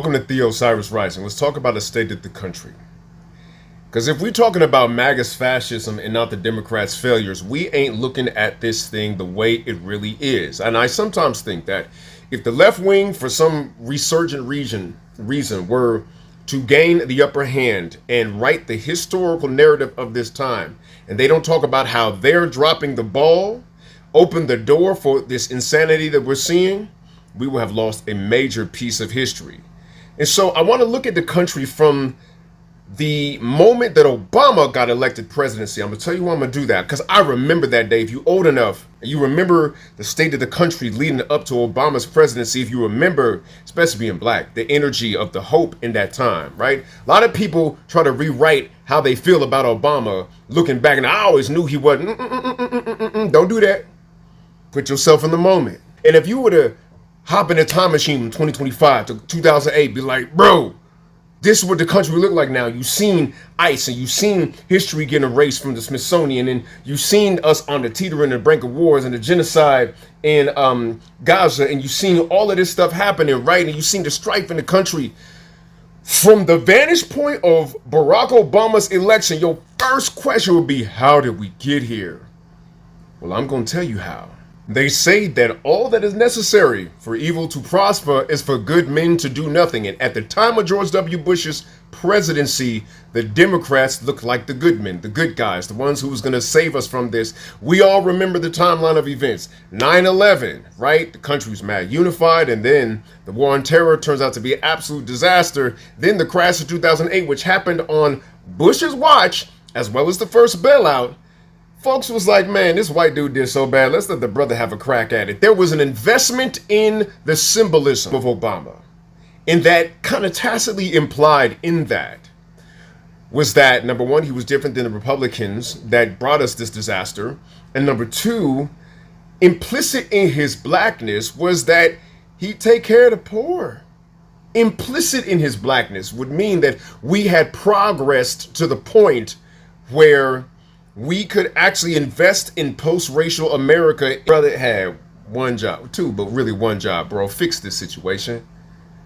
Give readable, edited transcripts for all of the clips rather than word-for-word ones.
Welcome to Theo Cyrus Rising. Let's talk about the state of the country. Because if we're talking about MAGA's fascism and not the Democrats' failures, we ain't looking at this thing the way it really is. And I sometimes think that if the left wing, for some resurgent reason, were to gain the upper hand and write the historical narrative of this time, and they don't talk about how they're dropping the ball, open the door for this insanity that we're seeing, we will have lost a major piece of history. And so I want to look at the country from the moment that Obama got elected presidency. I'm going to tell you why I'm going to do that, because I remember that day. If you're old enough, and you remember the state of the country leading up to Obama's presidency, if you remember, especially being black, the energy of the hope in that time, right? A lot of people try to rewrite how they feel about Obama looking back, and I always knew he wasn't. Don't do that. Put yourself in the moment. And if you were to hop in a time machine from 2025 to 2008, be like, bro, this is what the country look like now. You've seen ICE, and you've seen history getting erased from the Smithsonian, and you've seen us on the teetering and brink of wars and the genocide in Gaza, and you've seen all of this stuff happening, right? And you've seen the strife in the country. From the vantage point of Barack Obama's election, your first question would be, how did we get here? Well, I'm going to tell you how. They say that all that is necessary for evil to prosper is for good men to do nothing. And at the time of George W. Bush's presidency, the Democrats looked like the good men, the good guys, the ones who was going to save us from this. We all remember the timeline of events. 9/11, right? The country was mad unified, and then the war on terror turns out to be an absolute disaster. Then the crash of 2008, which happened on Bush's watch, as well as the first bailout. Folks was like, man, this white dude did so bad. Let's let the brother have a crack at it. There was an investment in the symbolism of Obama. And that kind of tacitly implied in that was that, number one, he was different than the Republicans that brought us this disaster. And number two, implicit in his blackness was that he'd take care of the poor. Implicit in his blackness would mean that we had progressed to the point where we could actually invest in post-racial America. Brother had one job, two, but really one job, bro. Fix this situation.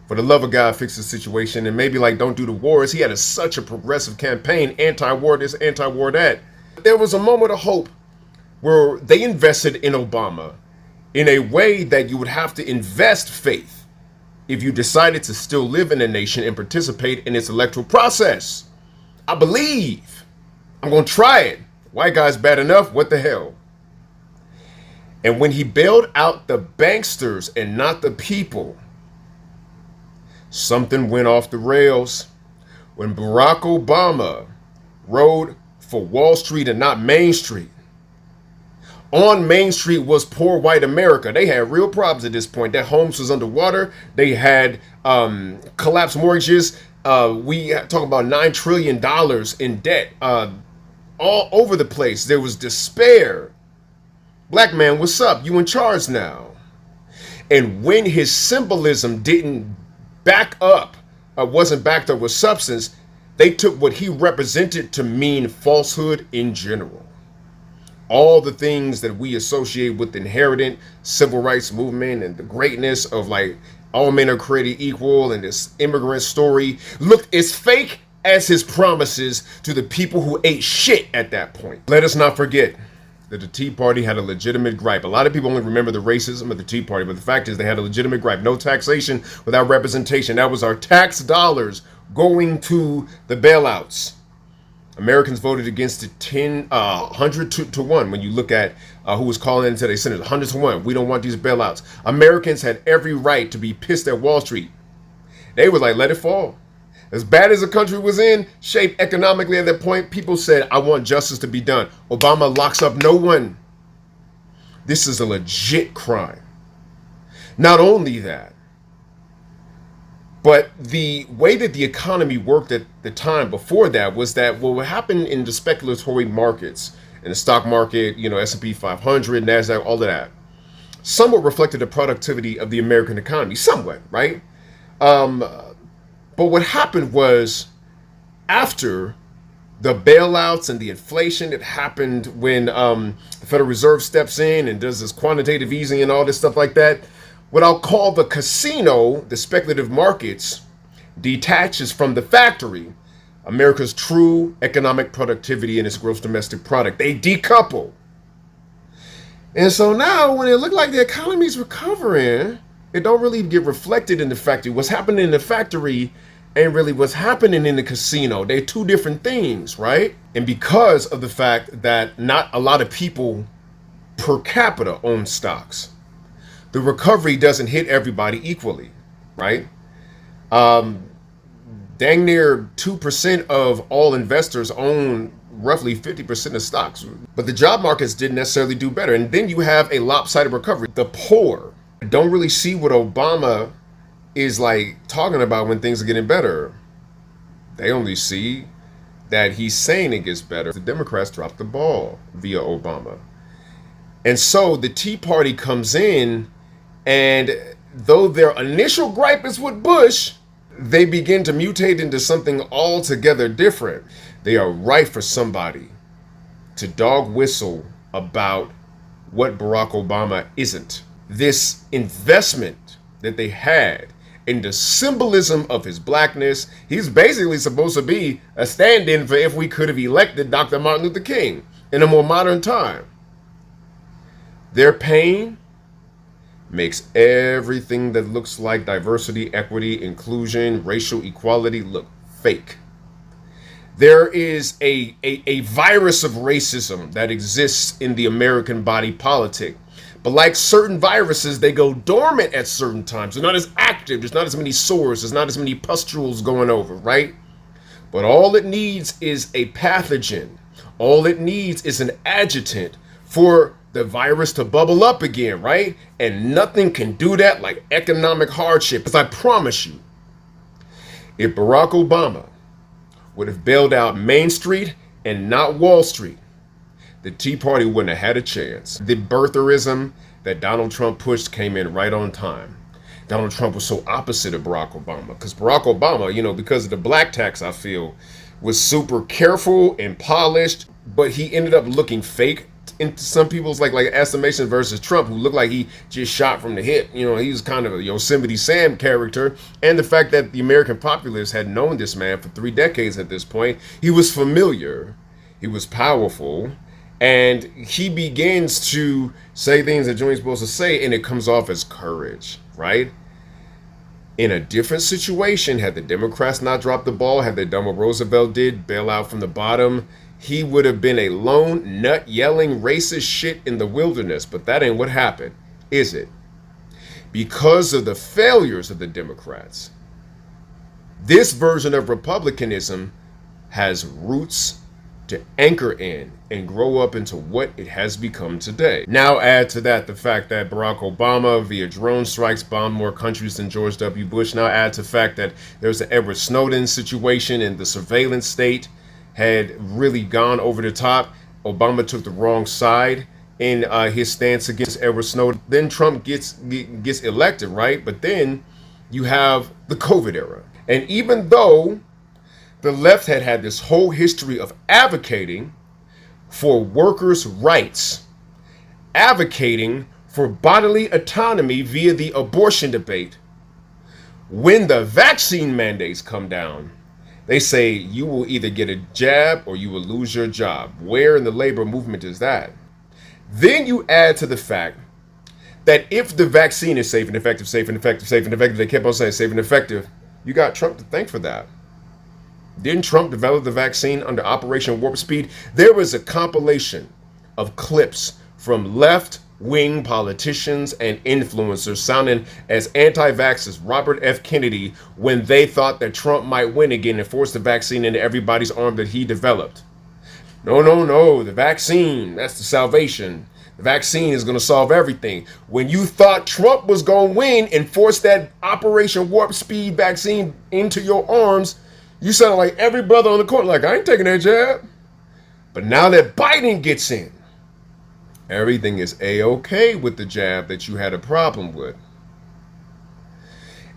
For the love of God, fix the situation. And maybe like, don't do the wars. He had such a progressive campaign, anti-war this, anti-war that. There was a moment of hope where they invested in Obama in a way that you would have to invest faith if you decided to still live in a nation and participate in its electoral process. I believe. I'm going to try it. White guy's bad enough, what the hell? And when he bailed out the banksters and not the people, something went off the rails. When Barack Obama rode for Wall Street and not Main Street, on Main Street was poor white America. They had real problems at this point. Their homes was underwater. They had collapsed mortgages. We talk about $9 trillion in debt. All over the place. There was despair. Black man, what's up? You in charge now. And when his symbolism didn't back up, wasn't backed up with substance, they took what he represented to mean falsehood in general. All the things that we associate with the inherent civil rights movement and the greatness of like all men are created equal and this immigrant story looked as fake as his promises to the people who ate shit at that point. Let us not forget that the Tea Party had a legitimate gripe. A lot of people only remember the racism of the Tea Party, but the fact is they had a legitimate gripe. No taxation without representation. That was our tax dollars going to the bailouts. Americans voted against it 100 to 1 when you look at who was calling into the Senate. 100 to 1. We don't want these bailouts. Americans had every right to be pissed at Wall Street. They were like, let it fall. As bad as the country was in shape economically at that point, people said, I want justice to be done. Obama locks up no one. This is a legit crime. Not only that, but the way that the economy worked at the time before that was that what would happen in the speculatory markets, in the stock market, you know, S&P 500, NASDAQ, all of that, somewhat reflected the productivity of the American economy, somewhat, right? But what happened was, after the bailouts and the inflation that happened when the Federal Reserve steps in and does this quantitative easing and all this stuff like that, what I'll call the casino, the speculative markets, detaches from the factory America's true economic productivity and its gross domestic product. They decouple. And so now when it looked like the economy's recovering, it don't really get reflected in the factory. What's happening in the factory ain't really what's happening in the casino. They're two different things, right? And because of the fact that not a lot of people per capita own stocks, the recovery doesn't hit everybody equally, right? Dang near 2% of all investors own roughly 50% of stocks. But the job markets didn't necessarily do better. And then you have a lopsided recovery. The poor don't really see what Obama is like talking about when things are getting better. They only see that he's saying it gets better. The Democrats dropped the ball via Obama. And so the Tea Party comes in, and though their initial gripe is with Bush, they begin to mutate into something altogether different. They are ripe for somebody to dog whistle about what Barack Obama isn't. This investment that they had in the symbolism of his blackness, he's basically supposed to be a stand-in for if we could have elected Dr. Martin Luther King in a more modern time. Their pain makes everything that looks like diversity, equity, inclusion, racial equality look fake. There is a virus of racism that exists in the American body politic. But like certain viruses, they go dormant at certain times. They're not as active. There's not as many sores. There's not as many pustules going over, right? But all it needs is a pathogen. All it needs is an adjutant for the virus to bubble up again, right? And nothing can do that like economic hardship. Because I promise you, if Barack Obama would have bailed out Main Street and not Wall Street, the Tea Party wouldn't have had a chance. The birtherism that Donald Trump pushed came in right on time. Donald Trump was so opposite of Barack Obama, because Barack Obama, because of the black tax, I feel, was super careful and polished, but he ended up looking fake into some people's like estimation versus Trump, who looked like he just shot from the hip. He was kind of a Yosemite Sam character. And the fact that the American populace had known this man for 3 decades at this point, he was familiar, he was powerful, and he begins to say things that you ain't supposed to say, and it comes off as courage, right? In a different situation, had the Democrats not dropped the ball, had they done what Roosevelt did, bail out from the bottom, he would have been a lone nut yelling racist shit in the wilderness. But that ain't what happened, is it? Because of the failures of the Democrats, this version of republicanism has roots to anchor in and grow up into what it has become today. Now add to that the fact that Barack Obama via drone strikes bombed more countries than George W. Bush. Now add to the fact that there's the Edward Snowden situation and the surveillance state had really gone over the top. Obama took the wrong side in his stance against Edward Snowden. Then Trump gets elected, right? But then you have the COVID era. And even though the left had this whole history of advocating for workers' rights, advocating for bodily autonomy via the abortion debate, when the vaccine mandates come down, they say you will either get a jab or you will lose your job. Where in the labor movement is that? Then you add to the fact that if the vaccine is safe and effective, they kept on saying safe and effective, you got Trump to thank for that. Didn't Trump develop the vaccine under Operation Warp Speed? There was a compilation of clips from left-wing politicians and influencers sounding as anti-vaxxers Robert F. Kennedy when they thought that Trump might win again and force the vaccine into everybody's arm that he developed. No, the vaccine, that's the salvation. The vaccine is going to solve everything. When you thought Trump was going to win and force that Operation Warp Speed vaccine into your arms, you sound like every brother on the court, like, I ain't taking that jab. But now that Biden gets in, everything is A-okay with the jab that you had a problem with.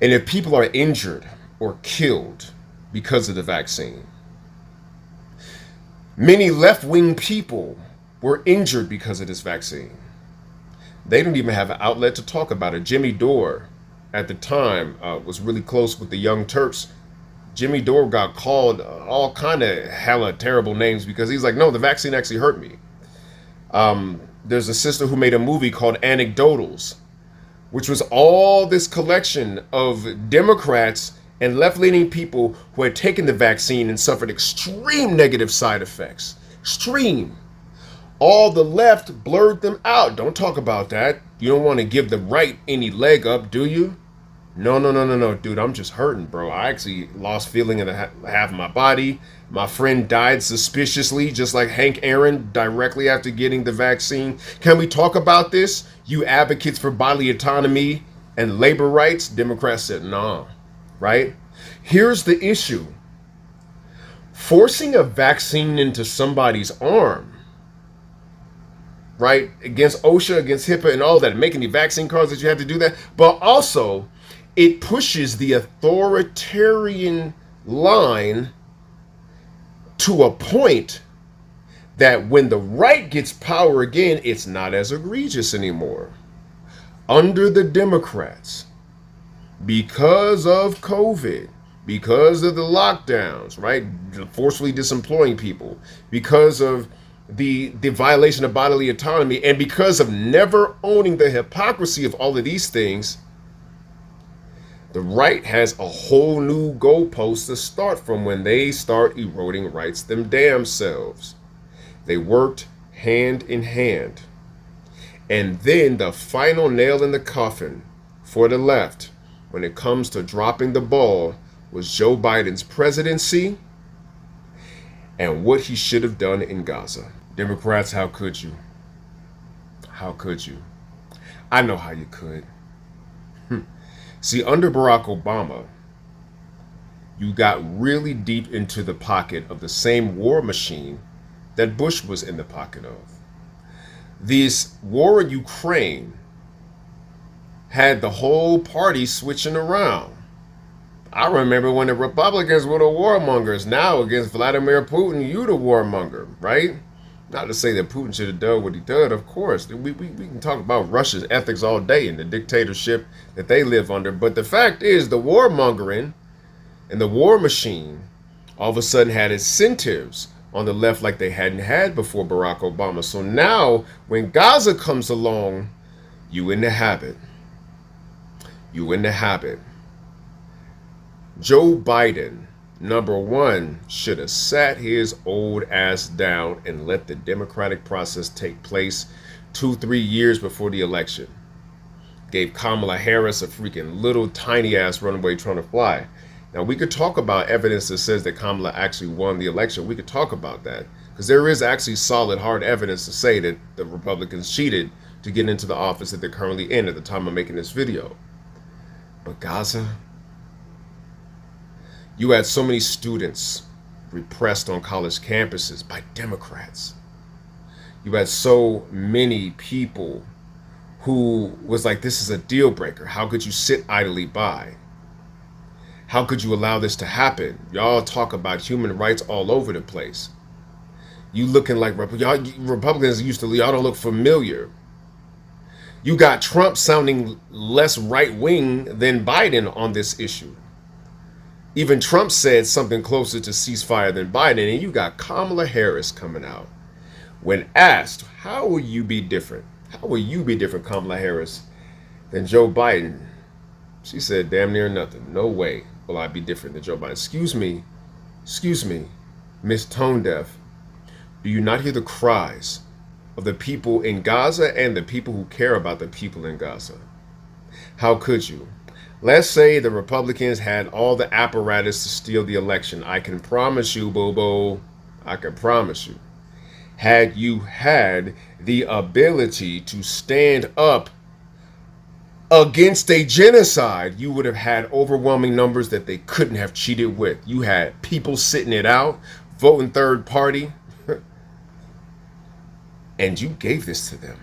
And if people are injured or killed because of the vaccine, many left-wing people were injured because of this vaccine. They don't even have an outlet to talk about it. Jimmy Dore, at the time, was really close with the Young Turks Jimmy Dore got called all kind of hella terrible names because he's like, no, the vaccine actually hurt me. There's a sister who made a movie called Anecdotals, which was all this collection of Democrats and left-leaning people who had taken the vaccine and suffered extreme negative side effects. Extreme. All the left blurred them out. Don't talk about that. You don't want to give the right any leg up, do you? No, dude, I'm just hurting, bro. I actually lost feeling in half of my body. My friend died suspiciously, just like Hank Aaron, directly after getting the vaccine. Can we talk about this? You advocates for bodily autonomy and labor rights? Democrats said, nah, right? Here's the issue. Forcing a vaccine into somebody's arm, right, against OSHA, against HIPAA and all that, making the vaccine cards that you have to do that, but also it pushes the authoritarian line to a point that when the right gets power again, it's not as egregious anymore. Under the Democrats, because of COVID, because of the lockdowns, right, forcefully disemploying people, because of the violation of bodily autonomy, and because of never owning the hypocrisy of all of these things, the right has a whole new goalpost to start from when they start eroding rights them damn selves. They worked hand in hand. And then the final nail in the coffin for the left, when it comes to dropping the ball, was Joe Biden's presidency and what he should have done in Gaza. Democrats, how could you? How could you? I know how you could. See, under Barack Obama, you got really deep into the pocket of the same war machine that Bush was in the pocket of. This war in Ukraine had the whole party switching around. I remember when the Republicans were the warmongers. Now against Vladimir Putin, you the warmonger, right? Not to say that Putin should have done what he did, of course. We can talk about Russia's ethics all day and the dictatorship that they live under. But the fact is, the warmongering and the war machine all of a sudden had incentives on the left like they hadn't had before Barack Obama. So now, when Gaza comes along, you in the habit. You in the habit. Joe Biden, number one, should have sat his old ass down and let the democratic process take place 2-3 years before the election. Gave Kamala Harris a freaking little tiny ass runaway trying to fly. Now, we could talk about evidence that says that Kamala actually won the election. We could talk about that because there is actually solid, hard evidence to say that the Republicans cheated to get into the office that they're currently in at the time of making this video. But Gaza, you had so many students repressed on college campuses by Democrats. You had so many people who was like, this is a deal breaker. How could you sit idly by? How could you allow this to happen? Y'all talk about human rights all over the place. You looking like y'all Republicans used to, y'all don't look familiar. You got Trump sounding less right-wing than Biden on this issue. Even Trump said something closer to ceasefire than Biden, and you got Kamala Harris coming out. When asked, how will you be different? How will you be different, Kamala Harris, than Joe Biden? She said, damn near nothing. No way will I be different than Joe Biden. Excuse me, Miss Tone Deaf. Do you not hear the cries of the people in Gaza and the people who care about the people in Gaza? How could you? Let's say the Republicans had all the apparatus to steal the election. I can promise you, Bobo, I can promise you, had you had the ability to stand up against a genocide, you would have had overwhelming numbers that they couldn't have cheated with. You had people sitting it out, voting third party, and you gave this to them.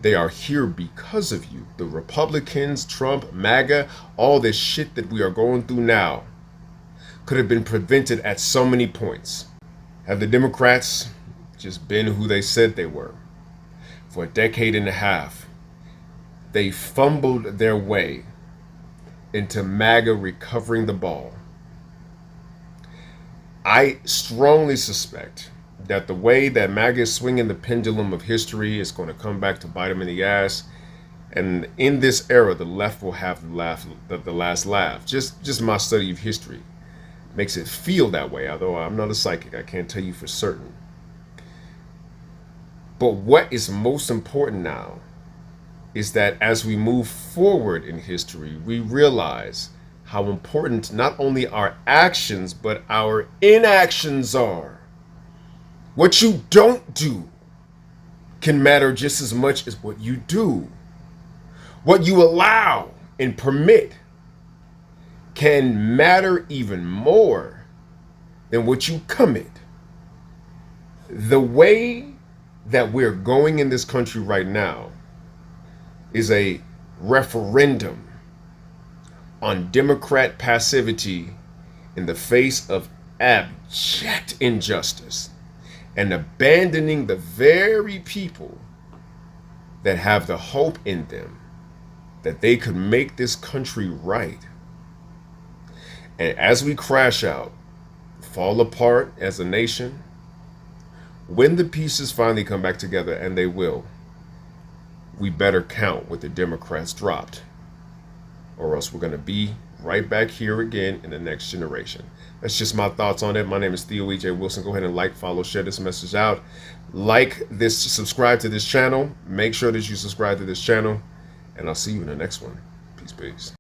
They are here because of you. The Republicans, Trump, MAGA, all this shit that we are going through now could have been prevented at so many points. Have the Democrats just been who they said they were? For a decade and a half, they fumbled their way into MAGA recovering the ball. I strongly suspect that the way that MAGA is swinging the pendulum of history is going to come back to bite them in the ass. And in this era, the left will have the last laugh. Just my study of history makes it feel that way, although I'm not a psychic. I can't tell you for certain. But what is most important now is that as we move forward in history, we realize how important not only our actions, but our inactions are. What you don't do can matter just as much as what you do. What you allow and permit can matter even more than what you commit. The way that we're going in this country right now is a referendum on Democrat passivity in the face of abject injustice and abandoning the very people that have the hope in them that they could make this country right. And as we crash out, fall apart as a nation, when the pieces finally come back together, and they will, we better count what the Democrats dropped, or else we're going to be right back here again in the next generation. That's just my thoughts on it. My name is Theo E.J. Wilson. Go ahead and like, follow, share this message out. Like this, subscribe to this channel. Make sure that you subscribe to this channel, and I'll see you in the next one. Peace, peace.